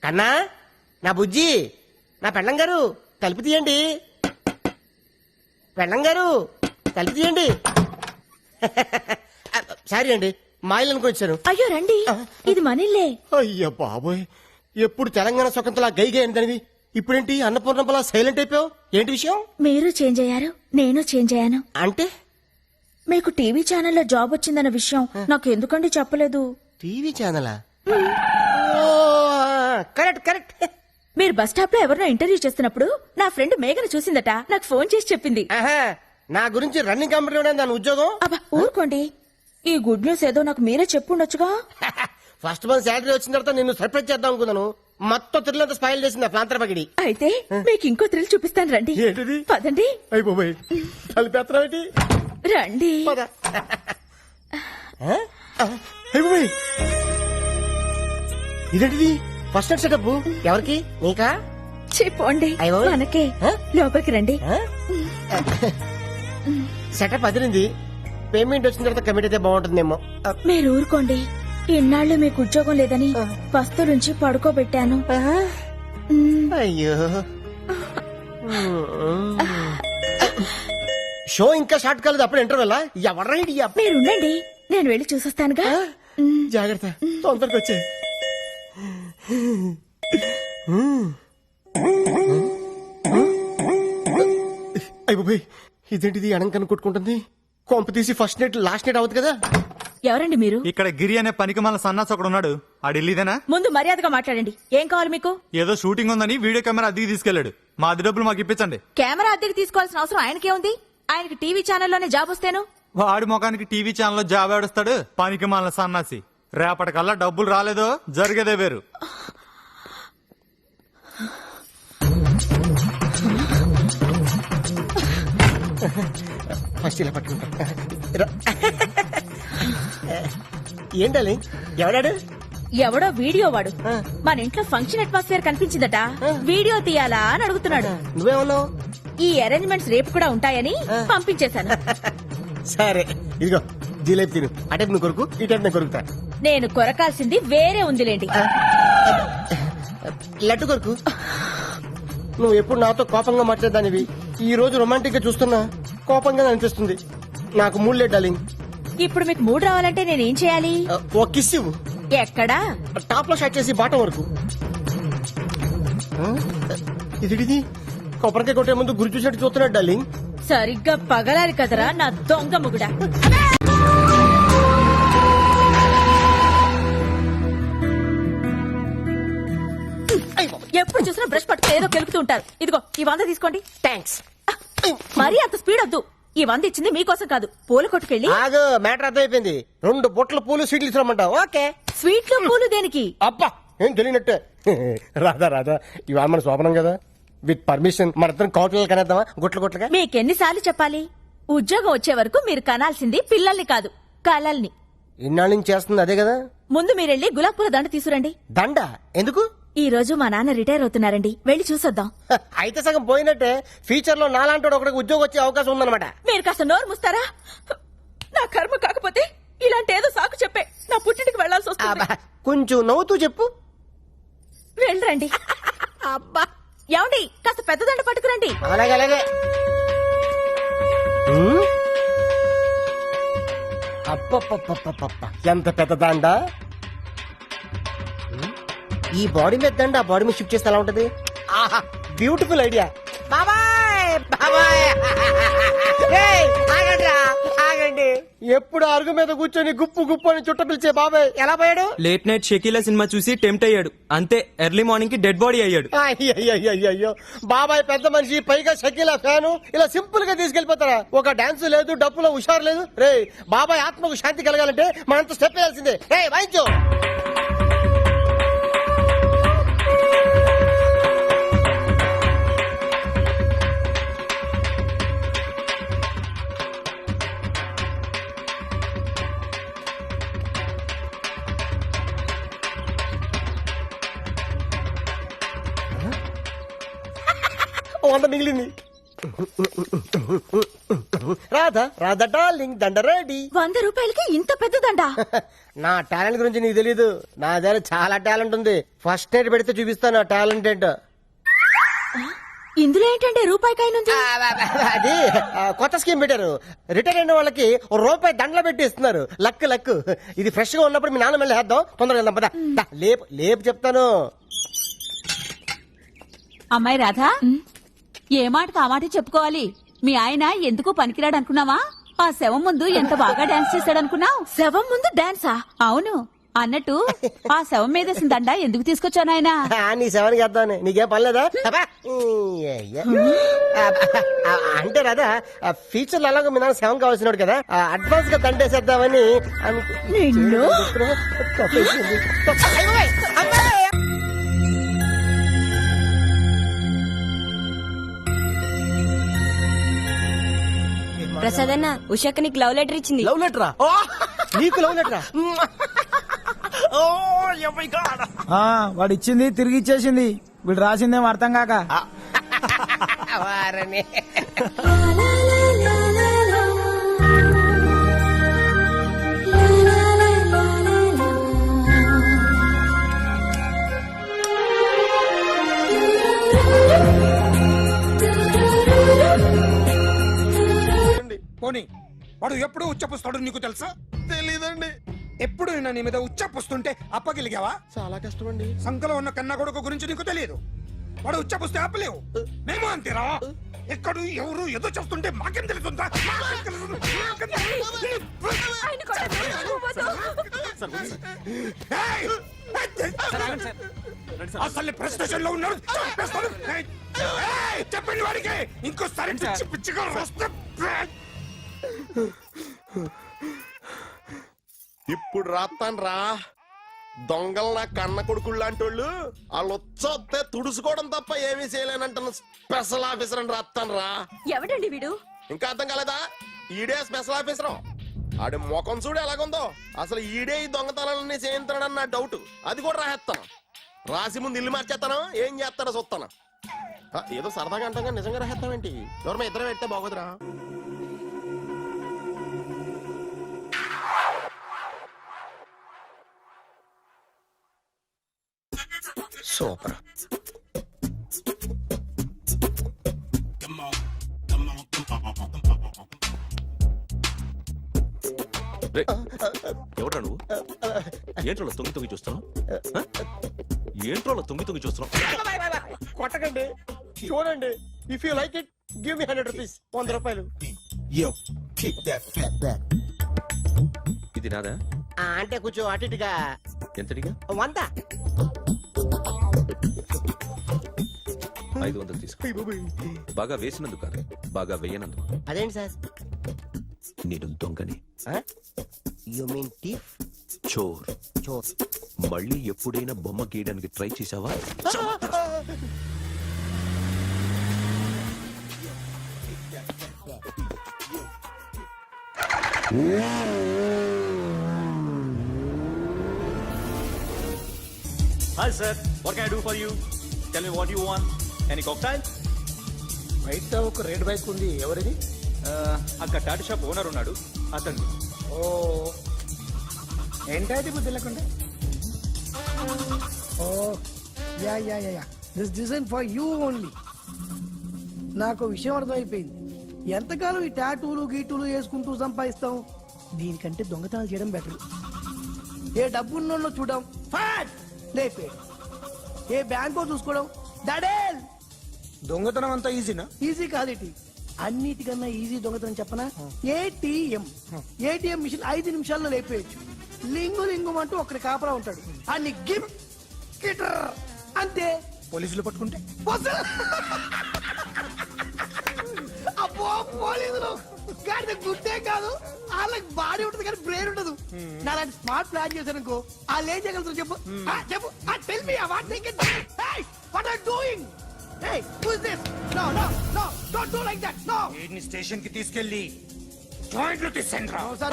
కన్నా, నా బుజ్జి, నా పెళ్ళం గారు తలుపు తీయండి. పెళ్ళం గారు తలుపు తీయండి. సారీ అండి, మా ఇల్లు అనుకొచ్చాను. అయ్యో రండి, ఇది మనిల్లే. అయ్యో బాబోయ్, ఎప్పుడు తెలంగాణ సొంతలా గైగా ఏంటనివి, ఇప్పుడేంటి అన్నపూర్ణంలా సైలెంట్ అయిపోయావు? ఏంటి విషయం? మీరు చేంజ్ అయ్యారు, నేను చేంజ్ అయ్యాను. అంటే మీకు టీవీ ఛానల్లో జాబ్ వచ్చిందన్న విషయం నాకు ఎందుకండి చెప్పలేదు? టీవీ ఛానలా? Correct correct. మీరు బస్ స్టాప్ లో ఎవరినో ఇంటర్వ్యూ చేస్తున్నప్పుడు నా ఫ్రెండ్ మేఘను చూసిందట, నాకు ఫోన్ చేసి చెప్పింది. నా గురించి రన్నింగ్ కంపెనీ దాని ఉద్యోగం. అబ్బా ఊరుకోండి, ఈ గుడ్ న్యూస్ ఏదో నాకు మీరే చెప్పుండొచ్చుగా. ఫస్ట్ మంత్ శాలరీ వచ్చిన తర్వాత నిన్ను సర్ప్రైజ్ చేద్దాం అనుకున్నాను. మొత్తం త్రిల్లంతా స్పాయిల్ చేసింది ప్రాంతర పగిడి. అయితే మీకు ఇంకో థ్రిల్ చూపిస్తాను రండి. ఏంటిది? పదండి. అయిపోయి తలిపేత్రమేంటి? రండి. ఇదేంటిది? ఫస్ట్ నైట్ సెటప్ ఎవరికి? నీకా? చెప్పండి మనకే. లోపలికి రండి. సెటప్ అదిరింది. పేమెంట్ వచ్చిన తర్వాత కమిట్ అయితే బాగుంటుందేమో. మీరు ఊరుకోండి, ఇన్నాళ్ళు మీకు ఉద్యోగం లేదని పస్తులుంచి పడుకోబెట్టాను. అయ్యో, షో ఇంకా స్టార్ట్ కాలేదు, అప్పుడు ఇంటర్వెల్. ఎవరైడి? మీరుండండి, నేను వెళ్ళి చూసొస్తానుగా. జాగ్రత్త, తొందరగా వచ్చే. అయిపోయి ఇదేంటిది? అనంకను కొట్టుకుంటుంది. కొంప తీసి ఫస్ట్ నైట్ లాస్ట్ నైట్ అవద్దు కదా. ఎవరండి మీరు? ఇక్కడ గిరి అనే పనికి మన సన్నాస్ ఒకడు ఉన్నాడు. ఆ ఢిల్లీదేనా? ముందు మర్యాదగా మాట్లాడండి. ఏం కావాలి మీకు? ఏదో షూటింగ్ ఉందని వీడియో కెమెరా అద్దెకి తీసుకెళ్లాడు. మా అద్దె డబ్బులు మాకు ఇప్పించండి. కెమెరా అద్దెకి తీసుకోవాల్సిన అవసరం ఆయనకే ఉంది? ఆయనకి టీవీ ఛానల్లోనే జాబ్ వస్తేను. వాడి ముఖానికి టీవీ ఛానల్లో జాబ్ ఆడుస్తాడు పనికి మన సన్నాసి. రేపటికల్లా డబ్బులు రాలేదో జరిగేదే వేరు. ఫస్ట్ ఇలా పట్టుకుంటా. ఏంటది? ఎవడాడు? ఎవడో వీడియో వాడు మన ఇంట్లో ఫంక్షన్ అట్మాస్ఫియర్ కనిపించిందట, వీడియో తీయాలా అని అడుగుతున్నాడు. నువ్వేమన్నావు? ఈ అరేంజ్మెంట్స్ రేపు కూడా ఉంటాయని పంపించేశాను. సరే ఇదిగో జీలేబీ తిను. అటైపు నువ్వు కొరుకు, ఈ టైపు నేను కొరుకుతా. నేను కొరకాల్సింది వేరే ఉందిలేండి. లడ్డు కొరుకు. నువ్వు ఎప్పుడు నాతో కోపంగా మాట్లాడదానివి, ఈ రోజు రొమాంటిక్ గా చూస్తున్నా కోపంగా అనిపిస్తుంది. నాకు మూడు లేదు డార్లింగ్. ఇప్పుడు మీకు మూడు రావాలంటే నేనేం చేయాలి? ఓ కిస్ ఇవ్వు. ఎక్కడా? టాప్ లో స్టార్ట్ చేసి బాటం వరకు. ఇది కొబ్బరికాయ కొట్టే ముందు గురి చూసినట్టు చూస్తున్నాడు డార్లింగ్. సరిగ్గా పగలాలి కదరా నా దొంగ ముగుడా. ఎప్పుడు చూసినా బ్రష్ పట్టుకుని ఏదో కెలుపుతూ ఉంటారు. ఇదిగో ఈ 100 తీసుకోండి. థ్యాంక్స్. మరీ అంత స్పీడ్ వద్దు. ఈ 100 ఇచ్చింది మీకోసం కాదు, పూల కొట్టుకెళ్ళి. ఆగు, మ్యాటర్ అర్థమైపోయింది. 2 బొట్ల పూలు స్వీట్లు ఇస్తామంటావు. ఓకే. స్వీట్లు పూలు దేనికి? అబ్బా ఏం తెలియనట్టే. రాధా రాధా, ఇవాళ మన శోభనం కదా, విత్ పర్మిషన్ మన ఇద్దరం కాకులు కనేద్దామా? గుట్లుగా. మీకెన్నిసార్లు చెప్పాలి? ఉద్యోగం వచ్చే వరకు మీరు కనాల్సింది పిల్లల్ని కాదు, కలల్ని. ఇన్నాళ్ళ నుంచి చేస్తుంది అదే కదా. ముందు మీరెళ్ళి గులాబ్ పూల దండ తీసుకురండి. దండ ఎందుకు? ఈ రోజు మా నాన్న రిటైర్ అవుతున్నారండి, వెళ్ళి చూసొద్దాం. అయితే సగం పోయినట్టే. ఫ్యూచర్ లో నాలాంటి ఒకటికి ఉద్యోగం వచ్చే అవకాశం ఉందన్నమాట. మీరు కాస్త నోరు ముస్తారా? నా కర్మ కాకపోతే ఇలాంటి ఏదో సాకు చెప్పే నా పుట్టింటికి వెళ్లాల్సి వస్తుంది. కొంచెం నవ్వుతూ చెప్పు. వెళ్ళరండి. అబ్బా ఏమండి, కాస్త పెద్ద దండ పట్టుకురండి. అలాగే అలాగే. అప్పప్ప ఎంత పెద్ద దండ. ఈ బాడీ మీద దండ ఆ బాడీ మీద షిఫ్ట్ చేస్తే ఎలా ఉంటది? ఆహా, బ్యూటిఫుల్ ఐడియా. బాబాయ్ బాబాయ్, ఆగండి. ఎప్పుడు అరుగు మీద కూర్చొని గుప్పు గుప్పు అని చుట్ట పిలిచే బాబాయ్ ఎలా పోయాడు? లేట్ నైట్ షకీలా సినిమా చూసి టెంప్ట్ అయ్యాడు అంతే. ఎర్లీ మార్నింగ్ కి డెడ్ బాడీ అయ్యాడు. అయ్యో, బాబాయ్ పెద్ద మనిషి, పైగా షకీలా ఫ్యాను. ఇలా సింపుల్ గా తీసుకెళ్లిపోతారా? ఒక డాన్స్ లేదు, డప్పులో హుషారు లేదు. రే బాబాయ్ ఆత్మకు శాంతి కలగాలంటే మనంత స్టెప్ వేయాల్సిందే. రే వాయించు. మిగిలింది. రాధా డార్లింగ్ దండ రెడీ. 100 రూపాయలకి ఇంత పెద్దదండా? నా టాలెంట్ గురించి నీకు తెలీదు. నా దగ్గర చాలా టాలెంట్ ఉంది. ఫస్ట్ ఎయిడ్ పెడితే చూపిస్తాను నా టాలెంట్ ఏంటో. ఇందులో ఏంటంటే రూపాయికాయనుంది. అది కొత్త స్కీమ్ పెట్టారు. రిటైర్ అయిన వాళ్ళకి రూపాయి దండలు పెట్టి ఇస్తున్నారు. లక్ ఇది ఫ్రెష్ గా ఉన్నప్పుడు మీ నాన్న మళ్ళీ వేద్దాం. తొందరగా వెళ్దాం పద. లేపు చెప్తాను. అమ్మాయి రాధా, ఏ మాటకు ఆ మాట చెప్పుకోవాలి. మీ ఆయన ఎందుకు పనికిరాడు అనుకున్నావా? ఆ శవం ముందు ఎంత బాగా డాన్స్ చేశాడనుకున్నావు? శవం ముందు డాన్సా? అవును. అన్నట్టు ఆ శవం మీద వేసిన దండ ఎందుకు తీసుకొచ్చాను ఆయన? నీ శవానికి వేద్దామని. నీకేం పర్లేదా? అంటే రాదా ఫ్యూచర్ లో అలాగే మీ నాన్న శవం కావాల్సినాడు కదా, అడ్వాన్స్ గా దండేసేద్దామని నిన్ను? ప్రసాద్ అన్న, ఉషాక్ నీకు లవ్ లెటర్ ఇచ్చింది. లవ్ లెటరా? నీకు లవ్ లెటరా? వాడు ఇచ్చింది తిరిగి ఇచ్చేసింది. వీడు రాసిందేం అర్థం కాక. వారని పోనీ వాడు ఎప్పుడు ఉచ్చపుస్తాడు నీకు తెలుసా? తెలీదండి. ఎప్పుడు నిన్న నీ మీద ఉచ్చపుస్తుంటే అప్పగలిగావా? చాలా కష్టం అండి. సంకలో ఉన్న కన్న కొడుకు గురించి నీకు తెలియదు. వాడు ఉచ్చపుస్తే ఆపలేవు. మేము అంతేరా. ఎక్కడు ఎవరు ఏదో చేస్తుంటే మాకేం తెలుస్తుందా? ఏయ్! అసలు ప్రెస్ స్టేషన్ లో ఉన్నాడు. చంపేస్తాను. ఏయ్! చెప్పండి వాడికి ఇంకోసారి పిచ్చి పిచ్చిగా వస్తే ఇప్పుడు రాత్తాను రా. దొంగలు నా కన్న కొడుకుళ్ళు లాంటి వాళ్ళు వాళ్ళు వచ్చొస్తే తుడుచుకోవడం తప్ప ఏమీ చేయలేనంటున్న స్పెషల్ ఆఫీసర్ అని రాత్తాను రా. ఎవడండి వీడు? ఇంకా అర్థం కాలేదా? ఈడే స్పెషల్ ఆఫీసర్. ఆడి ముఖం చూడు ఎలాగుందో. అసలు ఈడే ఈ దొంగతనాలన్నీ చేయించాడని నా డౌట్. అది కూడా రాసేస్తాను. రాసి ముందు ఇల్లు మార్చేస్తాను. ఏం చేస్తానో చూస్తాను. ఏదో సరదాగా అంటాం నిజంగా రాసేస్తామేంటి? ఎవరన్నా ఇద్దరం పెడితే బాగోదురా. సూపర్. ఎవడ్రా నువ్వు? ఏంట్రోలో తొంగి తొంగి చూస్తున్నావు? ఏంట్రోలో తొంగి తొంగి చూస్తున్నావు? కొట్టకండి, చూడండి. If you like it give me 100 rupees. 100 రూపాయలు. ఇది నాదా? అంటే కొంచెం అటు ఇటుగా. ఎంతడిగా? 100. 500 తీసుకో. బాగా వేసినందుకు కాదు, బాగా వేయనందుకు. అదేంటి సార్? నేను దొంగని. You mean thief? చోర్. చోర్. మళ్ళీ ఎప్పుడైనా బొమ్మ గీయడానికి ట్రై చేసావా? Hi sir, what can I do for you? Tell me what you want. Any cocktail? బయట ఒక రెడ్ బైక్ ఉంది. ఎవరిది? అక్కడ టాటా షాప్ ఓనర్ ఉన్నాడు, అతను. ఓ ఏంటది బుద్ధి లేకుండా? Oh yeah yeah yeah yeah this design for you only. నాకు విషయం అర్థమైపోయింది. ఎంతకాలం ఈ టాటూలు గీటూలు వేసుకుంటూ సంపాదిస్తాం? దీనికంటే దొంగతనాలు చేయడం బెటర్. ఏ డబ్బున్నోళ్ళు చూడడం ఫాట్ లేపే, ఏ బ్యాంకో చూసుకోవడం దడేల్. దొంగతనం అంతా ఈజీనా? ఈజీ కాదు ఇటీ. అన్నిటికన్నా ఈజీ దొంగతనం చెప్పనా? ఏటీఎం. ఏటీఎం మిషన్ 5 నిమిషాల్లో లేపేయచ్చు. లింగు లింగు అంటూ ఒకటి కాపరా ఉంటాడు. అన్ని గిమ్ గిటర్ అంతే. పోలీసులు పట్టుకుంటే అబ్బో పోలీసులు గాడి గుర్తే కాదు, వాళ్ళకి బాడీ ఉంటుంది కానీ బ్రెయిన్ ఉండదు. నాలాంటి స్మార్ట్ ప్లాన్ చేశానుకో వాళ్ళు ఏం చేయగలుగుతారు చెప్పు? చెప్పు. Tell me what they can. Hey what are doing? Hey, who is this? No, no, no, don't do like that. No. వీడిని స్టేషన్ కి తీసుకెళ్ళి జాయింట్లు తీసేంద్రా. No, sir.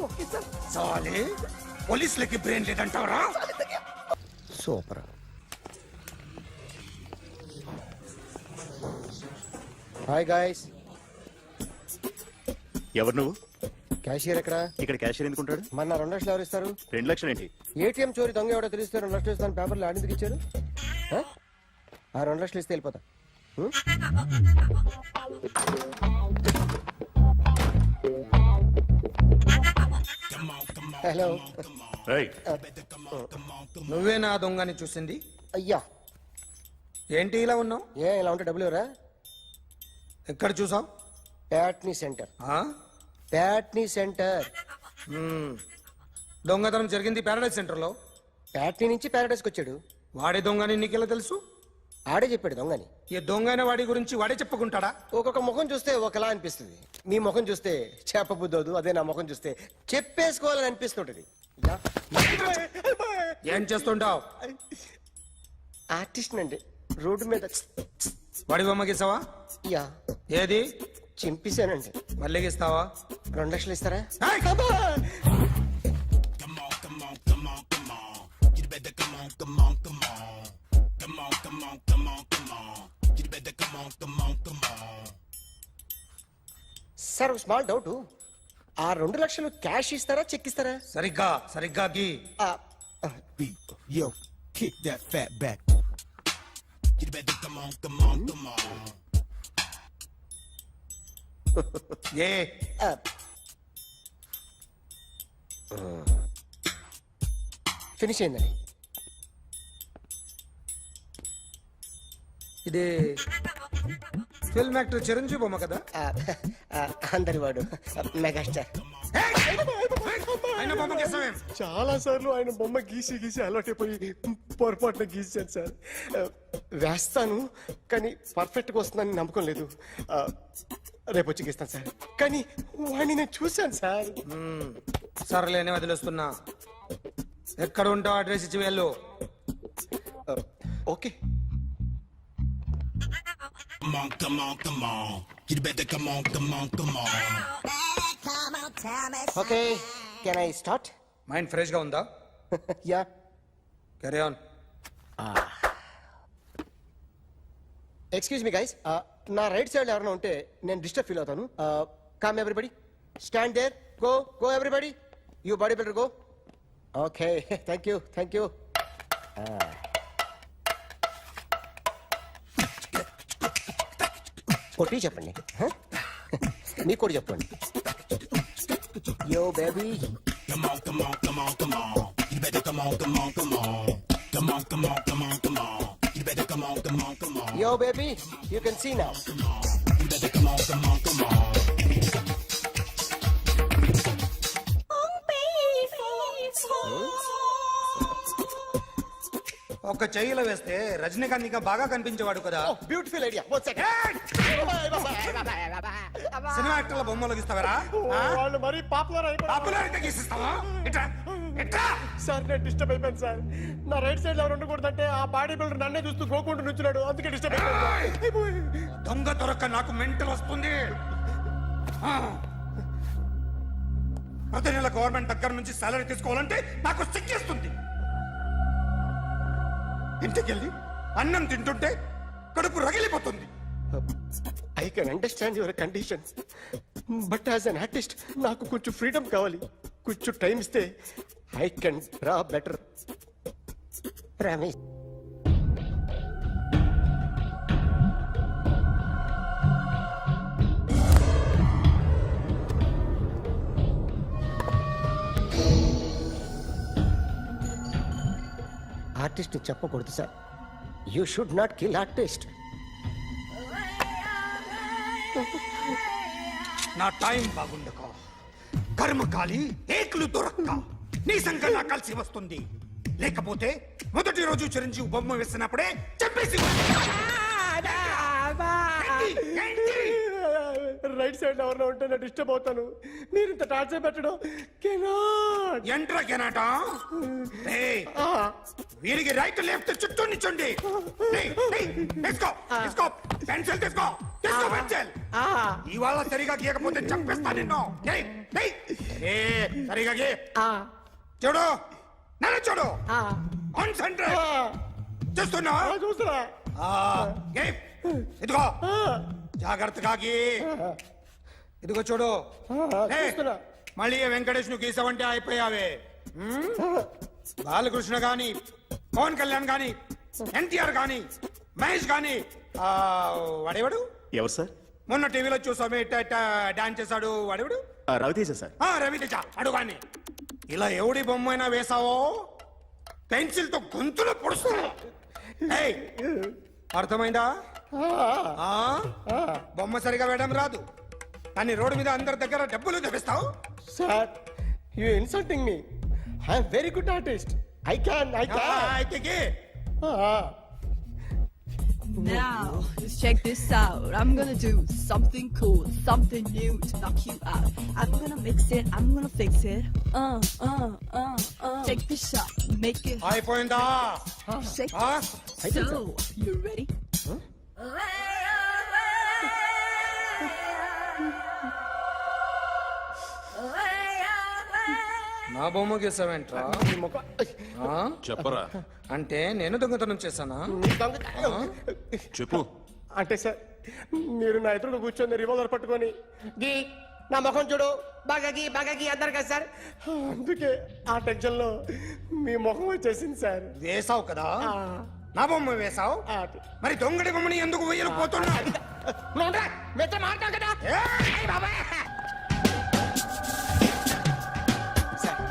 Okay, sir. చాలే, పోలీసులకి బ్రెయిన్ లేదంటావరా? సూపర్. Hi guys. ఎవరు నువ్వు? క్యాషియర్ ఎక్కడ? ఇక్కడ క్యాషియర్ ఎందుకుంటాడు? మన 2 లక్షలు ఎవరు ఇస్తారు? 2 లక్షలు ఏంటి? ఏటీఎం చోరీ దొంగ ఎవడో తెలిస్తే 2 లక్షలు ఇస్తాను పేపర్లు ఆడిందుకు ఇచ్చారు. ఆ 2 లక్షలు ఇస్తే వెళ్ళిపోతా. హలో. ఏయ్, నువ్వే నా దొంగని చూసింది? అయ్యా, ఏంటి ఇలా ఉన్నావు? ఇలా ఉంటే డబ్బులు ఎవరా? ఎక్కడ చూసావు? ప్యాట్నీ సెంటర్. ప్యాట్నీ సెంటర్. దొంగతనం జరిగింది ప్యారడైజ్ సెంటర్ లో. ప్యాట్నీ నుంచి ప్యారడైస్కి వచ్చాడు. వాడే దొంగని నీకెలా తెలుసు? ఆడే చెప్పాడు దొంగని. ఈ దొంగైన వాడి గురించి వాడే చెప్పుకుంటాడా? ఒక్కొక్క ముఖం చూస్తే ఒకలా అనిపిస్తుంది. మీ ముఖం చూస్తే చెప్పబుద్దోదు, అదే నా ముఖం చూస్తే చెప్పేసుకోవాలని అనిపిస్తుంటది. ఏం చేస్తుంటావు? ఆర్టిస్ట్ అండి. రోడ్డు మీద వాడి బొమ్మ గీసావా? యా, ఏది? చింపేశానండి. మళ్ళీ గీస్తావా? 2 లక్షలు ఇస్తారా? సార్, ఒక స్మాల్ డౌట్. ఆ 2 లక్షలు క్యాష్ ఇస్తారా, చెక్ ఇస్తారా? సరిగ్గా సరిగ్గా గీ. Yo, kick that fat back. A finish అయిందండి. ఇది ఫిల్మ్ యాక్టర్ చిరంజీవి బొమ్మ కదా? అందరి వాడు మెగాస్టార్. ఆయన బొమ్మ గీసావేం? చాలా సార్లు ఆయన బొమ్మ గీసి గీసి అలవాటైపోయి పొరపాటున గీసాను సార్. వేస్తాను, కానీ పర్ఫెక్ట్ గా వస్తుందని నమ్మకం లేదు. రేపు వచ్చి గీస్తాను సార్. కానీ వాడిని నేను చూశాను సార్. సర్లేనే వదిలేస్తున్నా. ఎక్కడ ఉంటావు అడ్రస్ ఇచ్చి వెళ్ళు. Okay. Okay, can I start? Mind fresh గా ఉందా? Yeah. Carry on. Excuse me guys, నా రైట్ సైడ్ ఎవరైనా ఉంటే నేను డిస్టర్బ్ ఫీల్ అవుతాను. Come everybody, stand there, go go everybody, you body builder go. Okay, thank you thank you. కొట్టి చెప్పండి, మీకు కూడా చెప్పండి. Yo baby, yo baby, you can see now. ఒక చెయ్యిలో వేస్తే రజనీకాంత్ ఇంకా బాగా కనిపించేవాడు కదా. Oh, beautiful idea. One second. Cinema యాక్టర్ల బొమ్మలు గీస్తావరా? వాళ్ళు మరీ పాపులర్ అయిపోయారు. పాపులారిటీ గీసిస్తావా? ఇట్రా ఇట్రా. సార్, నేను డిస్టర్బ్ అయిపోయాను సార్. నా రైట్ సైడ్ ఎవరు ఉండకూడదంటే ఆ బాడీ బిల్డర్ నన్నే చూస్తూ గోకుంటూ నుంచున్నాడు, అందుకే డిస్టర్బ్ అయిపోయాను. దొంగ దొరక్క నాకు మెంటల్ వస్తుంది. ప్రతి నెల గవర్నమెంట్ దగ్గర నుంచి సాలరీ తీసుకోవాలంటే నాకు సిగ్గేస్తుంది. ఇంటికెళ్ళి అన్నం తింటుంటే కడుపు రగిలిపోతుంది. I can understand your conditions, but as an artist నాకు కొంచెం ఫ్రీడమ్ కావాలి. కొంచెం టైం ఇస్తే I can draw better. Ramesh, artist చెప్పకూడదు sir. You should not kill artist. నా టైం బాగుండక కర్మకాలి ఏకులు దొరక్క నీ సంఘం కలిసి వస్తుంది. లేకపోతే మొదటి రోజు చిరంజీవి బొమ్మ వేసినప్పుడే చెప్పేసి రైట్ సైడ్ ఎవరిలో ఉంటే నేను డిస్టర్బ్ అవుతాను. మీరు ఇంత టార్చర్ పెట్టడం కెనాట్. ఎంట్రా కెనాట. వీరికి రైట్ లెఫ్ట్ చుట్టూ నిచ్చండి. తీసుకో తీసుకో పెన్సిల్, తీసుకో తీసుకో పెన్సిల్. ఇవాళ సరిగా గీయకపోతే చంపేస్తా నిన్ను. సరిగా గీ. చూడు, నన్ను చూడు. కాన్సంట్రేట్. చూస్తున్నా? చూస్తున్నా. ఇదిగో జాగ్రత్తగా గీ. ఇదిగో చూడు లే. చూస్తున్నా. మళ్ళీ వెంకటేష్ ను గీసావంటే అయిపోయావే. బాలకృష్ణ గాని, పవన్ కళ్యాణ్ గాని, ఎన్టీఆర్ గాని, మహేష్ గాని, వాడేవాడు ఎవరు సార్? మొన్న టీవీలో చూసామే డాన్స్ చేశాడు వాడేవాడు. రవితేజ సార్. రవితేజ అడుగాని. ఇలా ఎవడి బొమ్మ అయినా వేసావో పెన్సిల్ తో గొంతులో పొడుస్తున్నా. ఏయ్, అర్థమైందా? ఆ? బొమ్మ సరిగా వేయడం రాదు కానీ రోడ్డు మీద అందరి దగ్గర డబ్బులు తెప్పిస్తావు. Sir you insulting me. I'm very good artist. I can అయితే గీ. Now, just check this out. I'm gonna do something cool, something new to knock you out. I'm gonna mix it, I'm gonna fix it. Take the shot, make it అయిపోయిందా? shake. ఆ? So, you ready? నా బొమ్మ గీసావేంట్రా? చెప్పరా. అంటే నేను దొంగతనం చేశానా? చెప్పు. అంటే సార్ మీరు నా ఎదురు కూర్చొని రివాల్వర్ పట్టుకొని గీ నా ముఖం చూడు బాగా గీ అన్నారు కదా సార్. అందుకే ఆ టెన్షన్ లో మీ ముఖం వచ్చేసింది సార్. వేసావు కదా, నా బొమ్మ వేసావు. మరి దొంగడి బొమ్మని ఎందుకు వేయలు పోతున్నా? సార్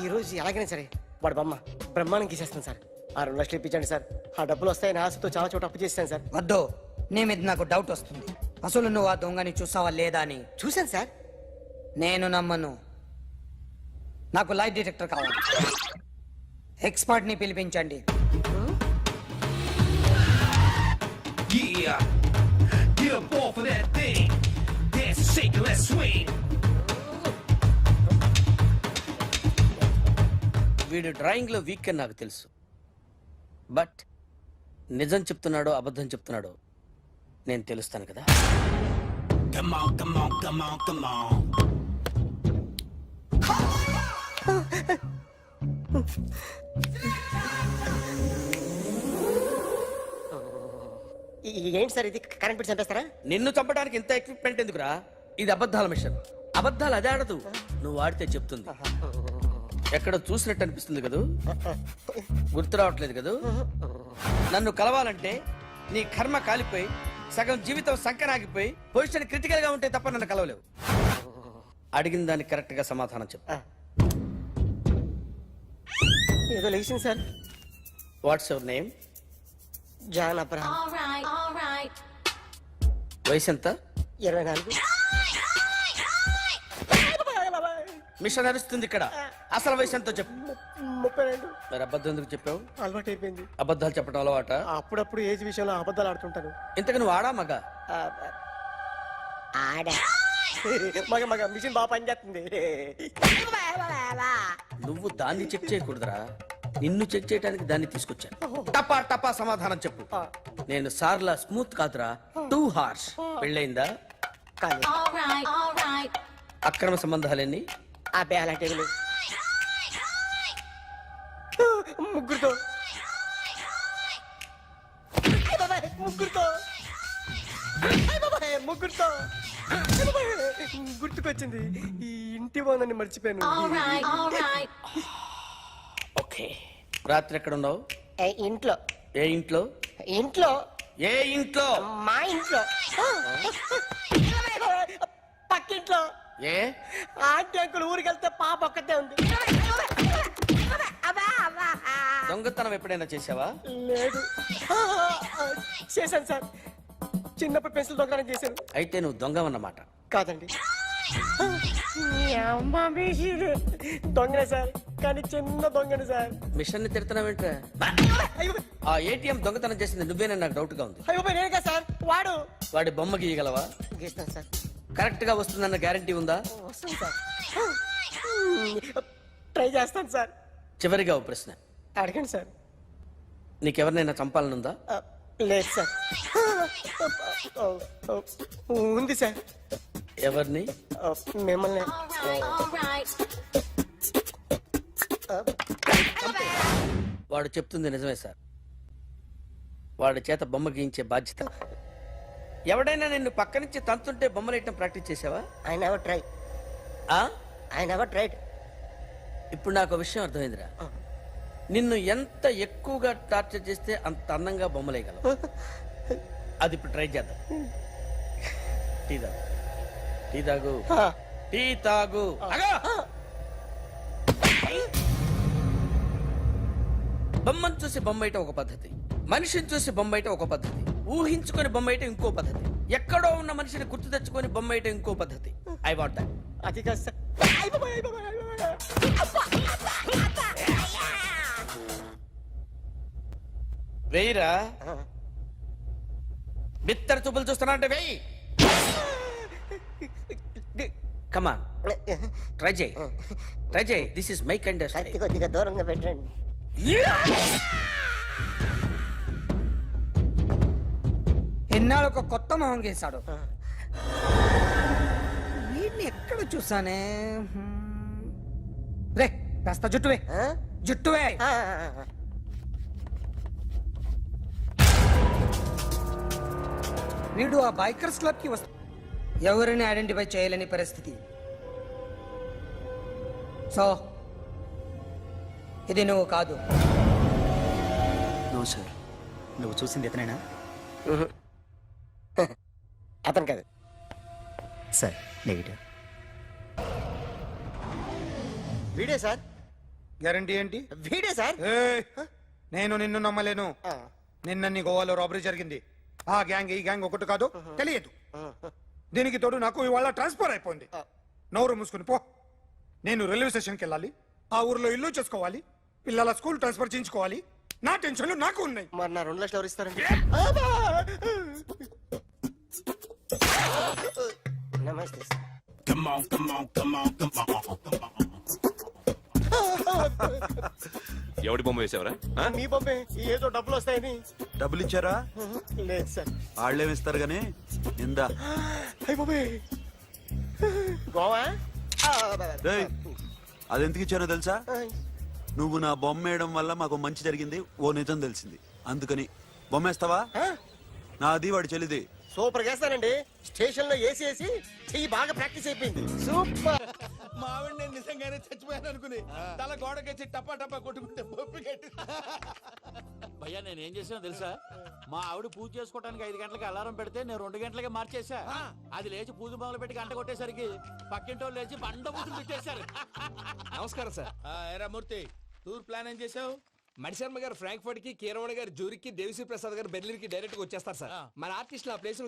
ఈ రోజు ఎలాగైనా సరే వాడు బొమ్మ బ్రహ్మాండం గీసేస్తాను సార్. 6 లక్షలు ఇప్పించండి సార్. ఆ డబ్బులు వస్తాయని ఆశతో చాలా చోట అప్పు చేస్తాను సార్. వద్దు, నీ మీద నాకు డౌట్ వస్తుంది. అసలు నువ్వు ఆ దొంగని చూసావా లేదా అని. చూశాను సార్. నేను నమ్మను. నాకు లైట్ డిటెక్టర్ కావాలి. ఎక్స్పర్ట్ ని పిలిపించండి. వీడు డ్రాయింగ్ లో వీక్ అని నాకు తెలుసు. బట్ నిజం చెప్తున్నాడో అబద్ధం చెప్తున్నాడో నేను తెలుస్తాను కదా. ఏంటి సార్ ఇది కరెంట్ బిల్ చంపేస్తారా? నిన్ను చంపడానికి ఇంత ఎక్విప్మెంట్ ఎందుకురా? ఇది అబద్ధాల మిషన్. అబద్ధాలు అదే ఆడదు, నువ్వు ఆడితే చెప్తుంది. ఎక్కడ చూసినట్టు అనిపిస్తుంది కదూ, గుర్తు రావట్లేదు కదూ. నన్ను కలవాలంటే నీ కర్మ కాలిపోయి సగం జీవితం సంకరాగిపోయి పొజిషన్ క్రిటికల్ గా ఉంటే తప్ప నన్ను కలవలేవు. అడిగిన దానికి కరెక్ట్ గా సమాధానం చెప్పు. ఏదో లేచింది sir. What's your name? John Abraham. వయసు ఎంత? 24. మిషన్ నడుస్తుంది ఇక్కడ. అసలు వయసు ఎంతో చెప్పు. 32. మరి అబద్ధం ఎందుకు చెప్పావు? అలవాటు అయిపోయింది. అబద్ధాలు చెప్పడం అలవాట? అప్పుడప్పుడు ఏజ్ విషయంలో అబద్ధాలు ఆడుతుంటాను. ఇంతకు నువ్వు ఆడా మగ? ఆడా. మగ మిషన్ బాగా పనిచేస్తుంది. నువ్వు దాన్ని చెక్ చేయకూడదురా, నిన్ను చెక్ చేయడానికి దాన్ని తీసుకొచ్చాను. టపా టపా సమాధానం చెప్పు. నేను సార్లా స్మూత్ కాదురా, టూ హార్ష్. పెళ్ళయిందా? కానీ అక్రమ సంబంధాలన్నీ? అబ్బే అలాంటివి లేవు. ముగ్గురుతో ముగ్గురుతో గుర్తుకొచ్చింది. ఈ ఇంటి బాగుందని మర్చిపోయాను. ఓకే. రాత్రి ఎక్కడ ఉన్నావు? ఇంట్లో. ఏ ఇంట్లో? ఇంట్లో. ఏ ఇంట్లో? మా ఇంట్లో. పక్కింట్లో. ఏ ఆంటీ అంకుల్ ఊరికి వెళ్తే పాప ఒక్కతే ఉంది. దొంగతనం ఎప్పుడైనా చేసావా? లేదు. చేశాను సార్. చిన్నప్పుడు పెన్సిల్ దొంగతనం చేశాను. అయితే నువ్వు దొంగవన్నమాట. కాదండి, దొంగనే సార్, కానీ చిన్న దొంగని సార్. మిషన్ ని తిడుతున్నావేంట్రా? ఆ ఏటీఎం దొంగతనం చేసింది నువ్వేనని నాకు డౌట్ గా ఉంది. అయ్యో నేనే సార్. వాడి బొమ్మ గీయగలవా? గీస్తాను సార్. కరెక్ట్ గా వస్తుందన్న గ్యారంటీ ఉందా? వస్తాను సార్. ట్రై చేస్తాను సార్. చివరిగా ఓ ప్రశ్న అడగండి సార్. నీకెవరినైనా చంపాలనుందా? లేదు సార్. ఉంది సార్. ఎవరిని? మిమ్మల్ని. వాడు చెప్తుంది నిజమే సార్. వాడి చేత బొమ్మ గీయించే బాధ్యత ఎవడైనా నిన్ను పక్క నుంచి తంతుంటే బొమ్మలేయటం ప్రాక్టీస్ చేసావా? I never try. ఆ? I never tried. ఇప్పుడు నాకు విషయం అర్థమైందిరా. నిన్ను ఎంత ఎక్కువగా టార్చర్ చేస్తే అంత అందంగా బొమ్మలేయగలవు. అది ఇప్పుడు ట్రై చేద్దాం. టీ తాగు, టీ తాగు, టీ తాగు. ఆగు! బొమ్మను చూసి బొమ్మేయటం ఒక పద్ధతి, మనిషిని చూసి బొమ్మేయటం ఒక పద్ధతి, ఊహించుకొని బొమ్మేయటం ఇంకో పద్ధతి, ఎక్కడో ఉన్న మనిషిని గుర్తు తెచ్చుకొని బొమ్మేయటం ఇంకో పద్ధతి. I want that. అది కాదు సార్. వెయ్యిరా. బిత్తర చూపులు చూస్తున్నా అంటే వెయ్యి. కమాన్, ట్రై చేయి, ట్రై చేయి. This is my kind of style. కొద్దిగా దూరంగా పెట్టండి. ఎన్నాళ్ళు ఒక కొత్త మొహం గీశాడు. వీడిని ఎక్కడ చూసానే? రే కాస్త జుట్టువే, జుట్టువే. వీడు ఆ బైకర్స్ క్లబ్ కి వస్తా, ఎవరిని ఐడెంటిఫై చేయలేని పరిస్థితి. సో ఇది నువ్వు కాదు. నో సార్, నువ్వు చూసింది ఎతనేనా? అతను కాదు సార్, నెగిటివ్. వీడే సార్. గ్యారంటీ ఏంటి? వీడే సార్. ఏయ్, నేను నిన్ను నమ్మలేను. నిన్న నీ గోవాలో రాబరీ జరిగింది. ఆ గ్యాంగ్ ఈ గ్యాంగ్ ఒకటి కాదు, తెలియదు. దీనికి తోడు నాకు ఇవాళ ట్రాన్స్ఫర్ అయిపోయింది. నోరు మూసుకుని పో. నేను రైల్వే స్టేషన్కి వెళ్ళాలి, ఆ ఊర్లో ఇల్లు చేసుకోవాలి, పిల్లల స్కూల్ ట్రాన్స్ఫర్ చేయించుకోవాలి. నా టెన్షన్లు నాకు ఉన్నాయి. మరి నా 2 లక్షలు ఎవరు ఇస్తారండి? నమస్తే సార్. ఎవడి బొమ్మ వేసావరా? మీ బొమ్మే. ఏదో డబ్బులు వస్తాయని. డబ్బులు ఇచ్చారా? లేదు సార్. వాళ్ళేమి ఇస్తారు గానీ ఇందా. అయ్య బాబే, గోవా. అదెందుకు ఇచ్చానో తెలుసా? నువ్వు నా బొమ్మ వేయడం వల్ల మాకు మంచి జరిగింది, ఓ నిజం తెలిసింది. అందుకని బొమ్మేస్తావా? నాది వాడి చెల్లిది. సూపర్ చేస్తానండి. స్టేషన్ లో ఏసీ వేసి చెయ్యి బాగా ప్రాక్టీస్ అయిపోయింది. సూపర్. మా ఆవిడ నేను నిజంగానే చచ్చిపోయాను అనుకుని తల గోడకొచ్చి టపా టపా కొట్టుకుంటే భయ్యా నేను ఏం చేసానో తెలుసా? మా ఆవిడ పూజ చేసుకోవడానికి 5 గంటలకి అలారం పెడితే నేను 2 గంటలకి మార్చేసా. అది లేచి పూజ మొదలు పెట్టి గంట కొట్టేసరికి పక్కింటి వాళ్ళు లేచి బండ పూజలు పెట్టేశారు. నమస్కారం సార్. ఎరా మూర్తి, టూర్ ప్లాన్ ఏం చేసావు? మణిశర్మ గారు ఫ్రాంక్ఫర్ట్ కి, కీరవాణి గారు జూరిక్ కి, దేవిశ్రీ ప్రసాద్ గారు బెర్లిన్ కి డైరెక్ట్ గా వచ్చేస్తారు సార్. మన ఆర్టిస్ట్ ఆ ప్లేస్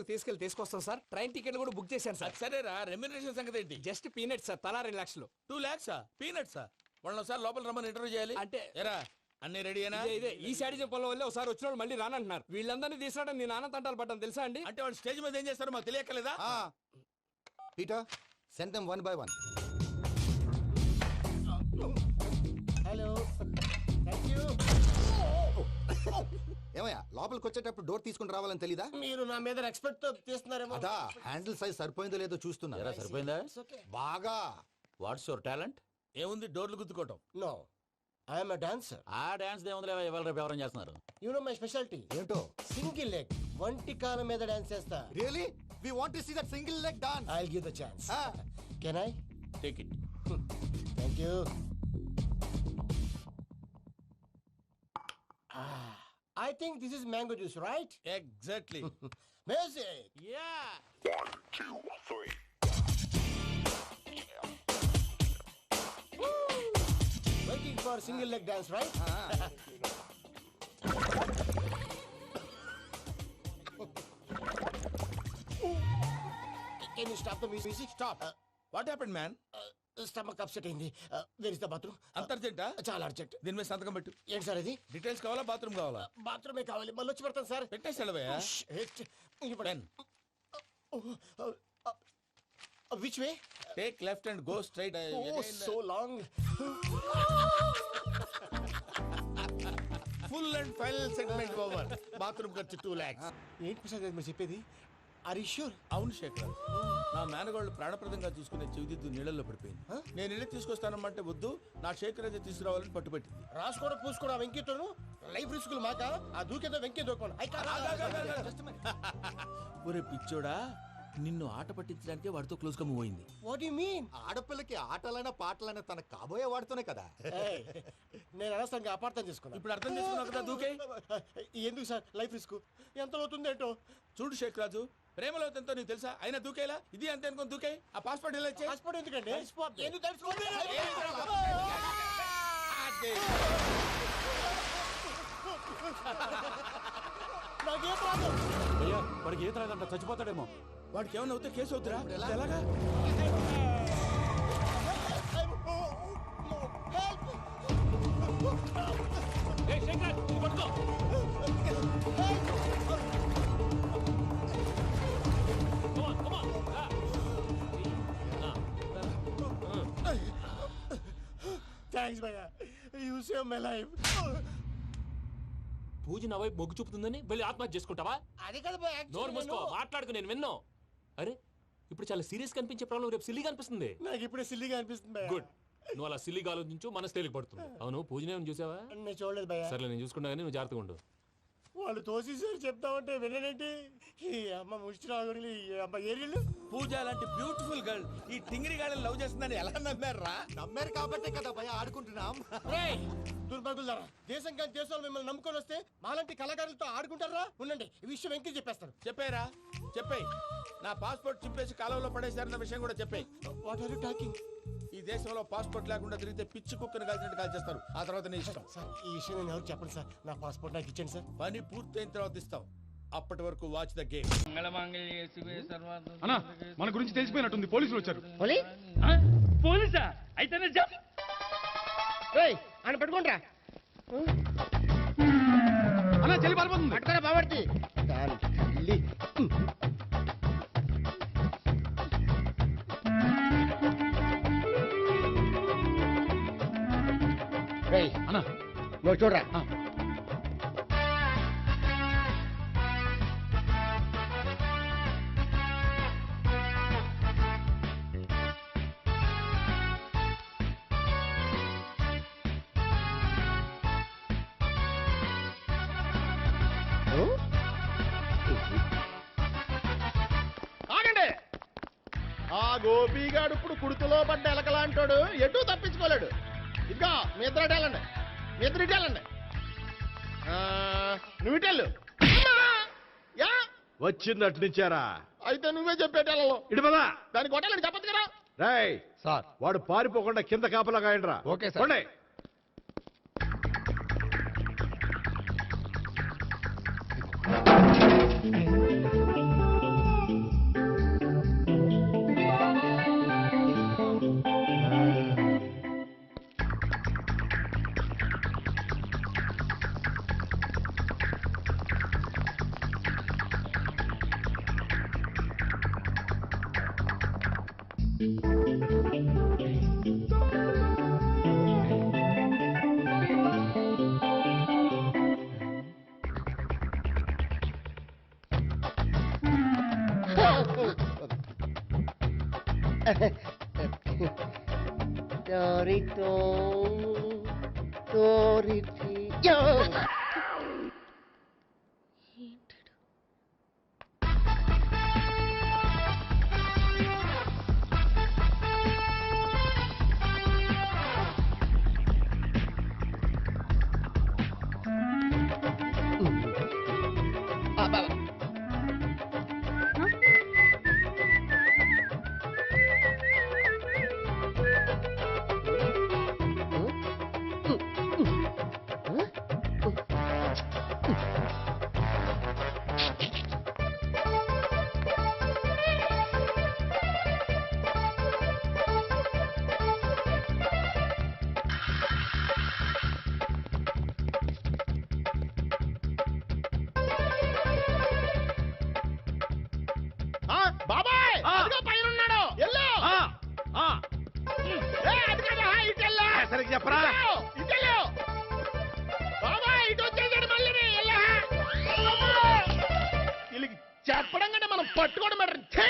తీసుకొస్తాం సార్. ట్రైన్ టికెట్ కూడా బుక్ చేశాను సార్. సరేరా, రెమ్యూనరేషన్ సంగతి ఏంటి? జస్ట్ పీనట్ సార్, తలా 2 లక్షలు. 2 lakhs పీనట్సా? వాళ్ళని ఒకసారి లోపల రమ్మని ఇంటర్వ్యూ చేయాలి. అంటే ఎరా అన్ని రెడీయేనా? ఇదే ఈ శాడిజం పొలం వల్ల ఒకసారి వచ్చిన వాళ్ళు మళ్ళీ రానంటున్నారు. వీళ్ళందరినీ తీసుకురావడం నేను నాన్న తంటాలు పడ్డాను తెలుసా అండి? అంటే వాళ్ళు స్టేజ్ మీద ఏం చేస్తారో మాకు తెలియక్కలేదా? Peter, send them 1 by 1. Hello, thank you. ఏమయ్యా, లోపలికి వచ్చేటప్పుడు డోర్ తీసుకుని రావాలని తెలీదా? మీరు నా మీద ఎక్స్పెక్ట్ తో తీస్తున్నారేమో. అదా హ్యాండిల్ సైజ్ సరిపోయిందో లేదో చూస్తున్నా. సరిపోయిందా? బాగా. What's your talent? ఏముంది డోర్లు గుద్దుకోవటం? No, I'm a dancer. ఆ డాన్స్ దేవుందిలే, ఇవాళ రేపు ఎవరైనా చేస్తున్నారు. You know my speciality. ఏంటో? సింగిల్ లెగ్, వంటి కాలం మీద డాన్స్ చేస్తా. Really? We want to see that single leg dance. I will give the chance. Can I? Take it. Thank you. I think this is mango juice, right? Exactly. Music. Yeah. 1 2 3. Waiting for single leg dance, right? Can you stop the music? Stop. What happened man? Stomach upset అయింది. Where is the bathroom? అంత అర్జెంటా? చాలా urgent. దీని మీద సంతకం పెట్టు. ఏంటి sir ఇది? డీటెయిల్స్ కావాలా, బాత్రూమ్ కావాలా? బాత్రూమే కావాలి. మళ్ళీ వచ్చి పెడతాను సార్. పెట్టేసి వెళ్ళవయ్యా. Pen. Which way? Take left and go straight. So long. Full and final segment over. Bathroom ఖర్చు 2 lakhs. ఏంటి ప్రసాద్ గారు మీరు చెప్పేది? అరిష్యూర్? అవును శేఖర్, నా మేనగోళ్ళు ప్రాణప్రదంగా చూసుకునే చెవిదిద్దు నీళ్ళల్లో పడిపోయింది. నేను వెళ్ళి తీసుకొస్తానమ్మంటే వద్దు, నా శేఖర్ అయితే తీసుకురావాలని పట్టుబట్టింది. రాసుకోవడం పూసుకోవడం వెంకీతోను లైఫ్ రిస్కులు మాక ఆ దూకేదో వెంకీ దూకోను. ఒరే పిచ్చోడా, నిన్ను ఆట పట్టించడానికి వాడితో క్లోజ్ గా మూవ్ అయింది. What you mean? ఆడపిల్లకి ఆటలైనా పాటలైనా తన కాబోయే వాడుతూనే కదా. నేను అనవసరంగా అపార్థం చేసుకున్నా. ఇప్పుడు అర్థం చేసుకున్నావు కదా, దూకే. ఎందుకు సార్ లైఫ్ రిస్క్? ఎంత అవుతుంది ఏంటో? చూడు శేఖర్ రాజు, ప్రేమలో ఎంతో నీకు తెలుసా? అయినా దూకేలా, ఇది అంతే అనుకుని దూకే. ఆ పాస్పోర్ట్ ఎలా ఇచ్చే? పాస్పోర్ట్ ఎందుకండి? ఎందుకు తెలుసుకోండి? నాకేం ప్రాబ్లం? వాడికి ఈత రాదంట, చచ్చిపోతాడేమో. వాడికి ఏమైనా అవుతే కేసు అవుతురా? ఎలాగా? థ్యాంక్స్ భయ్యా, యూ సేవ్ మై లైఫ్. పూజ నా వైపు మొగ్గు చూపుతుందని వెళ్ళి ఆత్మహత్య చేసుకుంటావా? అది కదా భయ్యా, నోరు మూసుకో, మాట్లాడుకు, నేను విన్నాను. అరే ఇప్పుడు చాలా సీరియస్ కనిపించే ప్రాబ్లం రేపు సిల్లీగా అనిపిస్తుంది. నాకు ఇప్పుడే సిల్లీగా అనిపిస్తుంది భయ్యా. గుడ్, నువ్వు అలా సిల్లీగా ఆలోచించు, మనసు తేలిక పడుతుంది. అవును, పూజనే చూసావా? నేను చూడలేదు భయ్యా. సర్లే, నేను చూసుకున్నా కానీ నువ్వు జాగ్రత్తగా ఉండు. వాళ్ళు తోసేసారు చెప్తామంటే విననేంటి? ఈ అమ్మ ముష్టి రాగుడి అమ్మ ఏరియలు. పూజ లాంటి బ్యూటిఫుల్ గర్ల్ ఈ టింగిరి గాడిని లవ్ చేస్తుందని ఎలా నమ్మారా? నమ్మారు కాబట్టే కదా భయ ఆడుకుంటున్నాం. దుర్భగులారా, దేశం కానీ దేశంలో మిమ్మల్ని నమ్ముకొని వస్తే మాలాంటి కళాకారులతో ఆడుకుంటారా? ఉండండి, ఈ విషయం వెంకీ చెప్పేస్తాను. చెప్పారా? చెప్పేయ్. నా పాస్పోర్ట్ చింపేసి కాలువలో పడేశారన్న విషయం కూడా చెప్పేయ్. What are you talking? ఈ దేశంలో పాస్పోర్ట్ లేకుండా తిరిగితే పిచ్చి కుక్కను కాల్చినట్టు కాల్చేస్తారు. ఆ తర్వాత నీ ఇష్టం. సార్, ఈ విషయం నేను ఎవరు చెప్పండి సార్. నా పాస్పోర్ట్ నాకు ఇచ్చండి సార్. పని పూర్తయిన తర్వాత ఇస్తాం. అప్పటి వరకు వాచ్ ద గేమ్. అన్నా, మన గురించి తెలిసిపోయినట్టుంది, పోలీసులు వచ్చారు. పోలీసా? అయితేనే ఆయన పెట్టుకుంటా అన్నా, చెల్లి పారిపోతుంది. పట్టుకోరా బాబర్తి. అన్నా, నువ్వు చూడరా. ఆగండి. ఆ గోపిగాడు ఇప్పుడు కుడుతులో పడ్డ ఎలకలాంటాడు, ఎటు తప్పించుకోలేడు. ఇదిగో మీ ఇద్దరు ఇటెళ్ళండి, మీ ఇద్దరు ఇటెళ్ళండి. నువ్వు ఇటెళ్ళు. యా వచ్చిందటు నుంచారా? అయితే నువ్వే చెప్పేటెళ్ళలో ఇటు పదా. దానికి కొట్టాలని చెప్పదు కదా. రేయ్ సార్, వాడు పారిపోకుండా కింద కాపలా కాయండిరా. Okay sir. పోండి. పట్టుకోండి మేడం ఛీ!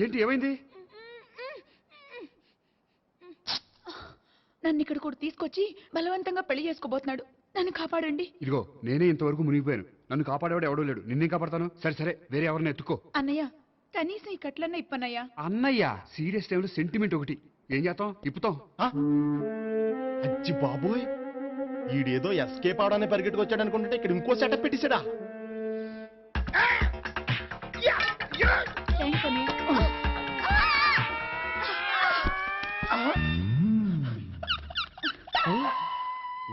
ఏంటి ఏమైంది? నన్ను ఇక్కడ కూడా తీసుకొచ్చి బలవంతంగా పెళ్లి చేసుకోబోతున్నాడు. నన్ను కాపాడండి. ఇదిగో నేనే ఇంతవరకు మునిగిపోయాను. నన్ను కాపాడేవాడు ఎవడో లేడు. నిన్నేం కాపాడతాను? సరే సరే, వేరే ఎవరిని ఎత్తుకో. అన్నయ్య, కనీసం ఈ కట్లన్నా ఇప్పన్నయ్యా. అన్నయ్య సీరియస్ టైంలో సెంటిమెంట్ ఒకటి. ఏం చేస్తాం? ఇప్పుతాం. అచ్చి బాబోయ్, ఈడేదో ఎస్కేప్ అవడానికి పరిగెట్టుకొచ్చాడు అనుకుంటే ఇక్కడ ఇంకో సెటప్ పెట్టేశాడా? థ్యాంక్స్ అన్నయ్య.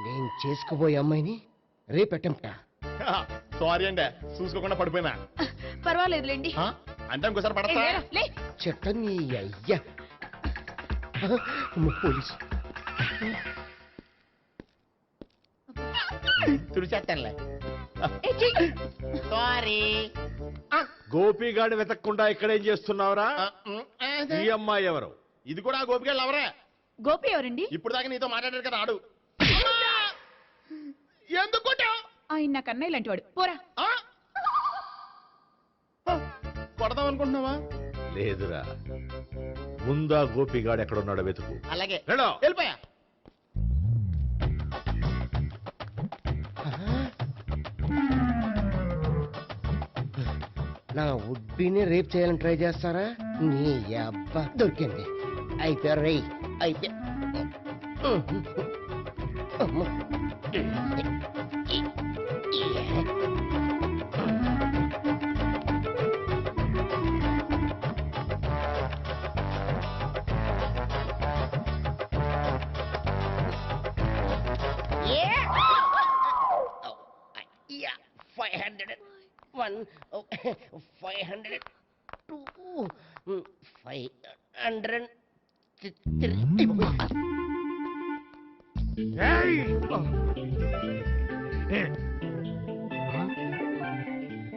నేను చేసుకోబోయే అమ్మాయిని రేపెట్టంట. సారీ అండి, చూసుకోకుండా పడిపోయినా. పర్వాలేదులేండి. అంటే ఇంకోసారి పడతా. లే. చెట్ట నీ అయ్యా. పోలీసు తుడిచేస్తానులే. సారీ. గోపిగాడి వెతక్కుండా ఇక్కడేం చేస్తున్నావురా? ఈ అమ్మాయి ఎవరు? ఇది కూడా ఆ గోపిగాడు ఎవరే? గోపి ఎవరండి? ఇప్పుడు దాకా నీతో మాట్లాడారు కదా ఆడు. ఎందుకు కొట్టావ్? ఆయన నాకు అన్నయ్య లాంటి వాడు. పోరా. కొడదాం అనుకుంటున్నావా? లేదురా, ముందా గోపిగాడు ఎక్కడున్నాడో వెతుకు. అలాగే వెళ్ళో. వెళ్ళిపోయా. నా ఉడ్బీని రేప్ చేయాలని ట్రై చేస్తారా? నీ అబ్బా దొరికింది. అయిపోయారు రై. అయిపోయా. అమ్మో. Yeah, 501, 502, 503.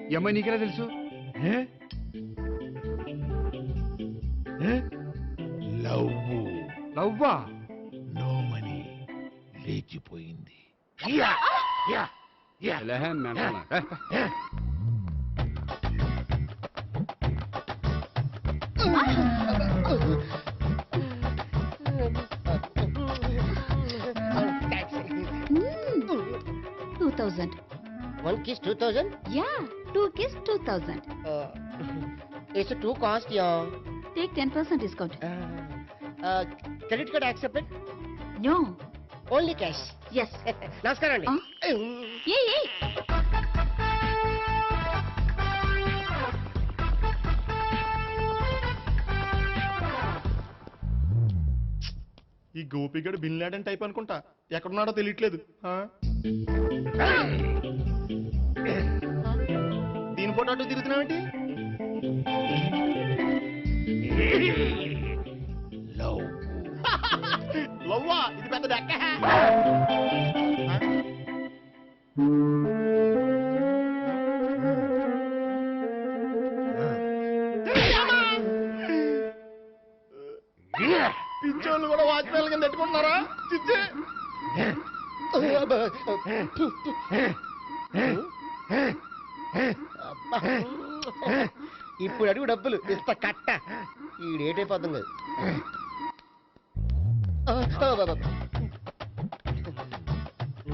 ఈ అమ్మాయి నీకెలా తెలుసు? లవ్వా? నో మనీ లేచిపోయింది. One kiss 2000? Yeah, 2 kiss 2000. It's a 2 cost, yeah. Take 10% discount. Credit card accepted? No. Only cash. Yes. నమస్కారం అండి. Hey. ఈ గోపిగడు బిన్ లాడెన్ టైప్ అనుకుంటా. ఎక్కడున్నాడో తెలియట్లేదు. దీని ఫోటో అటు తిరుగుతున్నావేంటి? లవ్వా? ఇది పెద్ద డెక్క. పిచ్చోళ్ళు కూడా వాచ్మెన్ కింద పెట్టుకుంటున్నారా? చిచ్చే. ఇప్పుడు అడుగు డబ్బులు ఇస్తా కట్ట. ఈ డేట్ అయిపోతుంది కదా.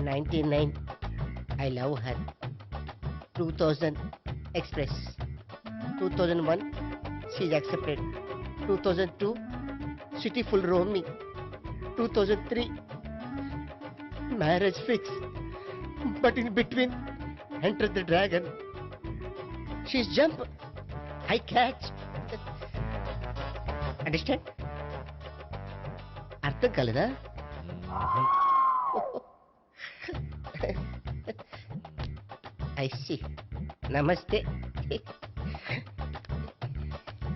99. I love her. 2000 express. 2001 she's accepted. 2002 city full roaming. 2003 marriage fix. But in between entered the dragon. She's jump. I catch. Understand? అర్థం కాలేదా? I see. Namaste.